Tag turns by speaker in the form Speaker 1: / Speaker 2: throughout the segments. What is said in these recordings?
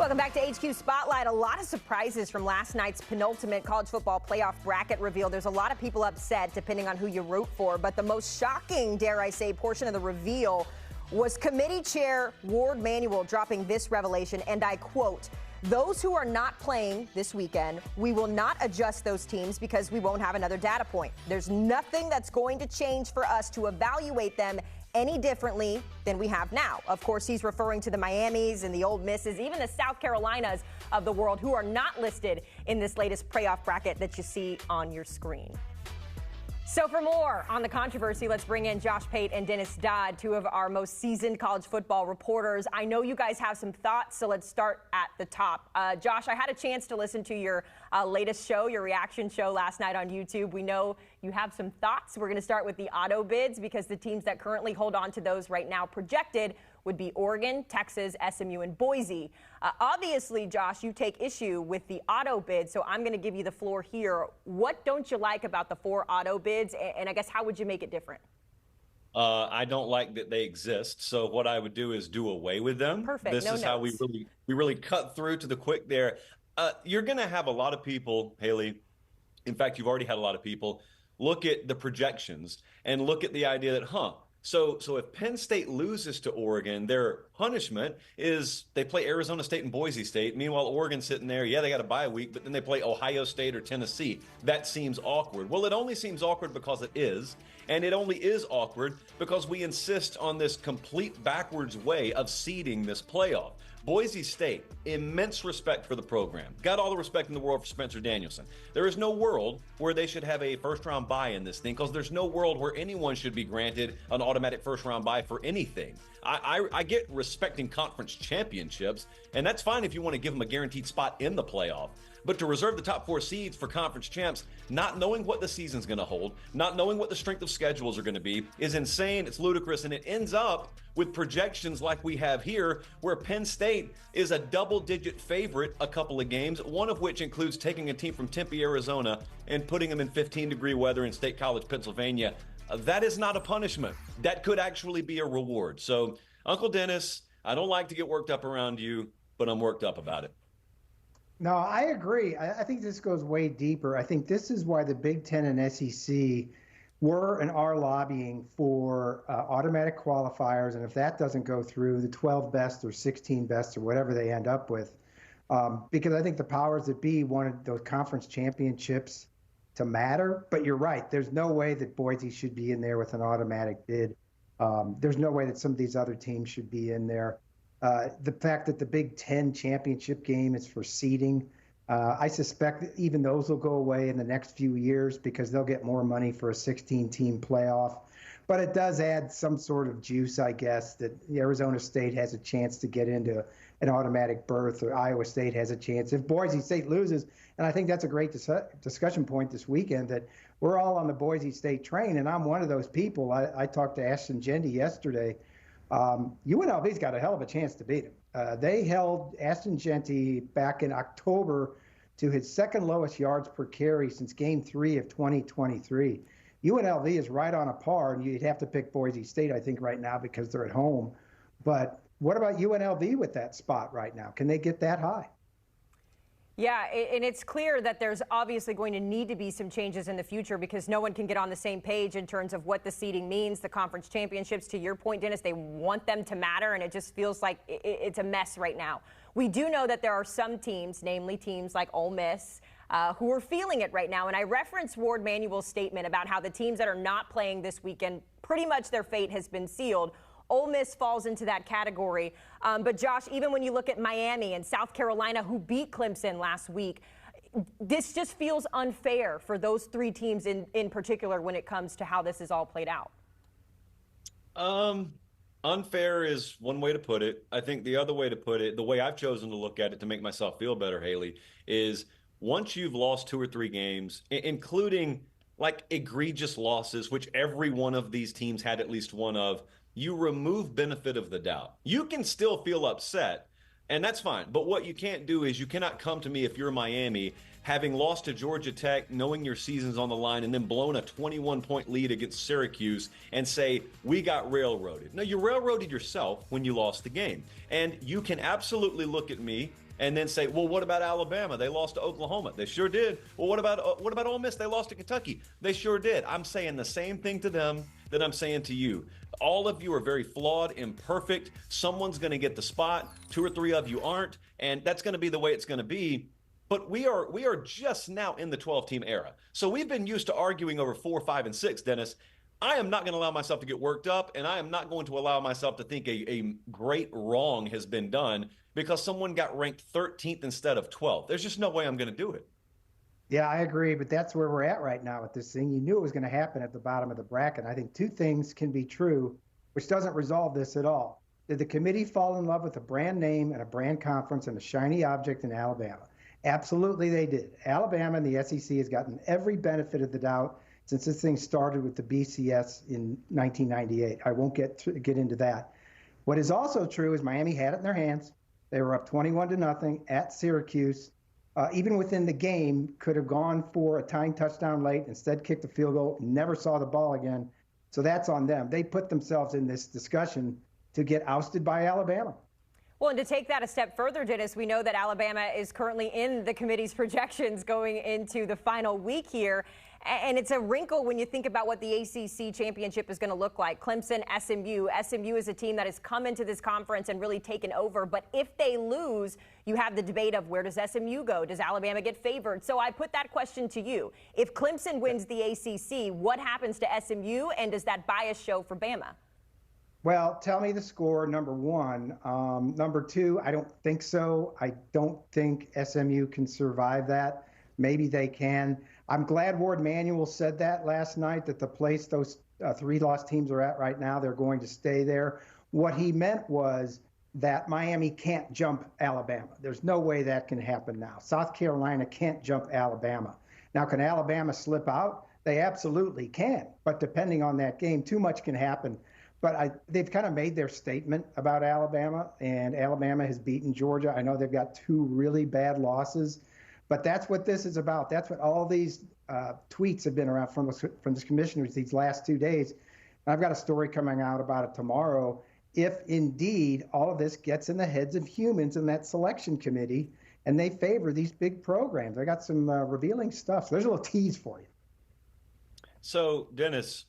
Speaker 1: Welcome back to HQ Spotlight. A lot of surprises from last night's penultimate college football playoff bracket reveal. There's a lot of people upset depending on who you root for, but the most shocking, dare I say, portion of the reveal was committee chair Warde Manuel dropping this revelation, and I quote, "Those who are not playing this weekend, we will not adjust those teams because we won't have another data point. There's nothing that's going to change for us to evaluate them any differently than we have now." Of course, he's referring to the Miamis and the Ole Misses, even the South Carolinas of the world, who are not listed in this latest playoff bracket that you see on your screen. So for more on the controversy, let's bring in Josh Pate and Dennis Dodd, two of our most seasoned college football reporters. I know you guys have some thoughts, so let's start at the top. Josh, I had a chance to listen to your latest show, your reaction show last night on YouTube. We know you have some thoughts. We're going to start with the auto bids because the teams that currently hold on to those right now projected would be Oregon, Texas, SMU, and Boise. Obviously, Josh, you take issue with the auto bid, so I'm going to give you the floor here. What don't you like about the 4 auto bids, and I guess how would you make it different?
Speaker 2: I don't like that they exist, so what I would do is do away with them.
Speaker 1: Perfect.
Speaker 2: This is how we really cut through to the quick there. You're going to have a lot of people, Haley. In fact, you've already had a lot of people look at the projections and look at the idea that, So if Penn State loses to Oregon, their punishment is they play Arizona State and Boise State. Meanwhile, Oregon's sitting there. Yeah, they got a bye week, but then they play Ohio State or Tennessee. That seems awkward. Well, it only seems awkward because it is. And it only is awkward because we insist on this complete backwards way of seeding this playoff. Boise State, immense respect for the program. Got all the respect in the world for Spencer Danielson. There is no world where they should have a first-round bye in this thing because there's no world where anyone should be granted an automatic first-round bye for anything. I get respecting conference championships, and that's fine if you want to give them a guaranteed spot in the playoff. But to reserve the top 4 seeds for conference champs, not knowing what the season's going to hold, not knowing what the strength of schedules are going to be, is insane. It's ludicrous, and it ends up with projections like we have here, where Penn State is a double-digit favorite a couple of games, one of which includes taking a team from Tempe, Arizona, and putting them in 15-degree weather in State College, Pennsylvania. That is not a punishment. That could actually be a reward. So, Uncle Dennis, I don't like to get worked up around you, but I'm worked up about it.
Speaker 3: No, I agree. I think this goes way deeper. I think this is why the Big Ten and SEC were and are lobbying for automatic qualifiers. And if that doesn't go through, the 12 best or 16 best or whatever they end up with. Because I think the powers that be wanted those conference championships to matter. But you're right. There's no way that Boise should be in there with an automatic bid. There's no way that some of these other teams should be in there. The fact that the Big Ten championship game is for seeding, I suspect that even those will go away in the next few years because they'll get more money for a 16-team playoff. But it does add some sort of juice, I guess, that Arizona State has a chance to get into an automatic berth, or Iowa State has a chance. If Boise State loses, and I think that's a great discussion point this weekend, that we're all on the Boise State train, and I'm one of those people. I talked to Ashton Jeanty yesterday. UNLV's got a hell of a chance to beat him. They held Ashton Jeanty back in October to his second lowest yards per carry since Game 3 of 2023. UNLV is right on a par, and you'd have to pick Boise State, I think, right now because they're at home. But what about UNLV with that spot right now? Can they get that high?
Speaker 1: Yeah, and it's clear that there's obviously going to need to be some changes in the future because no one can get on the same page in terms of what the seeding means. The conference championships, to your point, Dennis, they want them to matter, and it just feels like it's a mess right now. We do know that there are some teams, namely teams like Ole Miss, who are feeling it right now. And I referenced Warde Manuel's statement about how the teams that are not playing this weekend, pretty much their fate has been sealed. Ole Miss falls into that category. But, Josh, even when you look at Miami and South Carolina, who beat Clemson last week, this just feels unfair for those 3 teams in particular when it comes to how this is all played out.
Speaker 2: Unfair is one way to put it. I think the other way to put it, the way I've chosen to look at it to make myself feel better, Haley, is once you've lost 2 or 3 games, including like egregious losses, which every one of these teams had at least one of, you remove benefit of the doubt. You can still feel upset, and that's fine. But what you can't do is you cannot come to me if you're Miami, having lost to Georgia Tech, knowing your season's on the line, and then blown a 21-point lead against Syracuse and say, we got railroaded. No, you railroaded yourself when you lost the game. And you can absolutely look at me and then say, well, what about Alabama? They lost to Oklahoma. They sure did. Well, what about Ole Miss? They lost to Kentucky. They sure did. I'm saying the same thing to them that I'm saying to you. All of you are very flawed, imperfect. Someone's going to get the spot. 2 or 3 of you aren't, and that's going to be the way it's going to be. But we are just now in the 12-team era. So we've been used to arguing over 4, 5, and 6, Dennis. I am not going to allow myself to get worked up, and I am not going to allow myself to think a great wrong has been done because someone got ranked 13th instead of 12th. There's just no way I'm going to do it.
Speaker 3: Yeah, I agree, but that's where we're at right now with this thing. You knew it was going to happen at the bottom of the bracket. I think 2 things can be true, which doesn't resolve this at all. Did the committee fall in love with a brand name and a brand conference and a shiny object in Alabama? Absolutely, they did. Alabama and the SEC has gotten every benefit of the doubt since this thing started with the BCS in 1998. I won't get into that. What is also true is Miami had it in their hands. They were up 21-0 at Syracuse. Even within the game, could have gone for a tying touchdown late, instead kicked a field goal, never saw the ball again. So that's on them. They put themselves in this discussion to get ousted by Alabama.
Speaker 1: Well, and to take that a step further, Dennis, we know that Alabama is currently in the committee's projections going into the final week here. And it's a wrinkle when you think about what the ACC championship is going to look like. Clemson, SMU. SMU is a team that has come into this conference and really taken over. But if they lose, you have the debate of where does SMU go? Does Alabama get favored? So I put that question to you. If Clemson wins the ACC, what happens to SMU? And does that bias show for Bama?
Speaker 3: Well, tell me the score, number 1. Number 2, I don't think so. I don't think SMU can survive that. Maybe they can. I'm glad Ward Manuel said that last night, that the place those 3 lost teams are at right now, they're going to stay there. What he meant was that Miami can't jump Alabama. There's no way that can happen now. South Carolina can't jump Alabama. Now, can Alabama slip out? They absolutely can. But depending on that game, too much can happen. But they've kind of made their statement about Alabama, and Alabama has beaten Georgia. I know they've got 2 really bad losses, but that's what this is about. That's what all these tweets have been around from the commissioners these last 2 days. And I've got a story coming out about it tomorrow. If indeed all of this gets in the heads of humans in that selection committee and they favor these big programs, I got some revealing stuff. So there's a little tease for you.
Speaker 2: So, Dennis,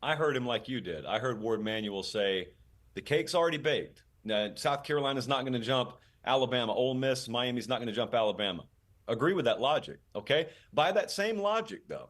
Speaker 2: I heard him like you did. I heard Ward Manuel say, the cake's already baked. South Carolina's not going to jump Alabama. Ole Miss, Miami's not going to jump Alabama. Agree with that logic, okay? By that same logic, though,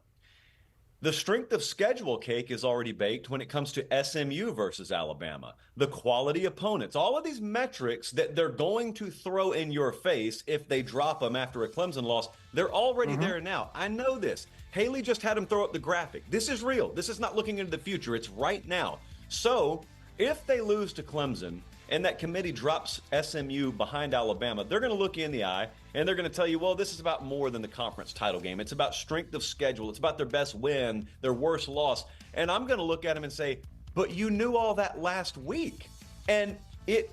Speaker 2: the strength of schedule cake is already baked when it comes to SMU versus Alabama. The quality opponents, all of these metrics that they're going to throw in your face if they drop them after a Clemson loss, they're already there now. I know this. Haley just had him throw up the graphic. This is real. This is not looking into the future. It's right now. So if they lose to Clemson and that committee drops SMU behind Alabama, they're going to look you in the eye and they're going to tell you, well, this is about more than the conference title game. It's about strength of schedule. It's about their best win, their worst loss. And I'm going to look at them and say, but you knew all that last week. And it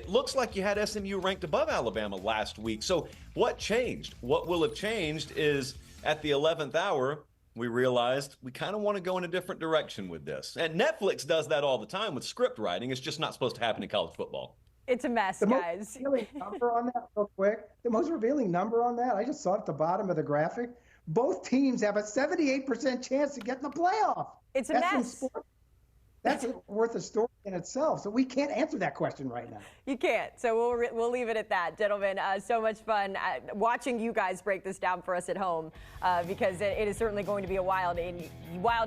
Speaker 2: looks like you had SMU ranked above Alabama last week. So what changed? What will have changed is at the 11th hour, we realized we kind of want to go in a different direction with this. And Netflix does that all the time with script writing. It's just not supposed to happen in college football.
Speaker 1: It's a mess,
Speaker 3: guys.
Speaker 1: Most
Speaker 3: revealing number on that, real quick. The most revealing number on that, I just saw it at the bottom of the graphic. Both teams have a 78% chance to get in the playoff.
Speaker 1: It's a mess.
Speaker 3: That's worth a story in itself. So we can't answer that question right now.
Speaker 1: You can't. So we'll leave it at that, gentlemen. So much fun watching you guys break this down for us at home because it is certainly going to be a wild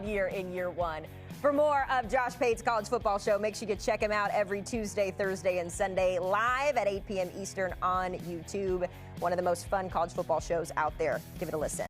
Speaker 1: year in year 1. For more of Josh Pate's College Football Show, make sure you check him out every Tuesday, Thursday, and Sunday live at 8 p.m. Eastern on YouTube. One of the most fun college football shows out there. Give it a listen.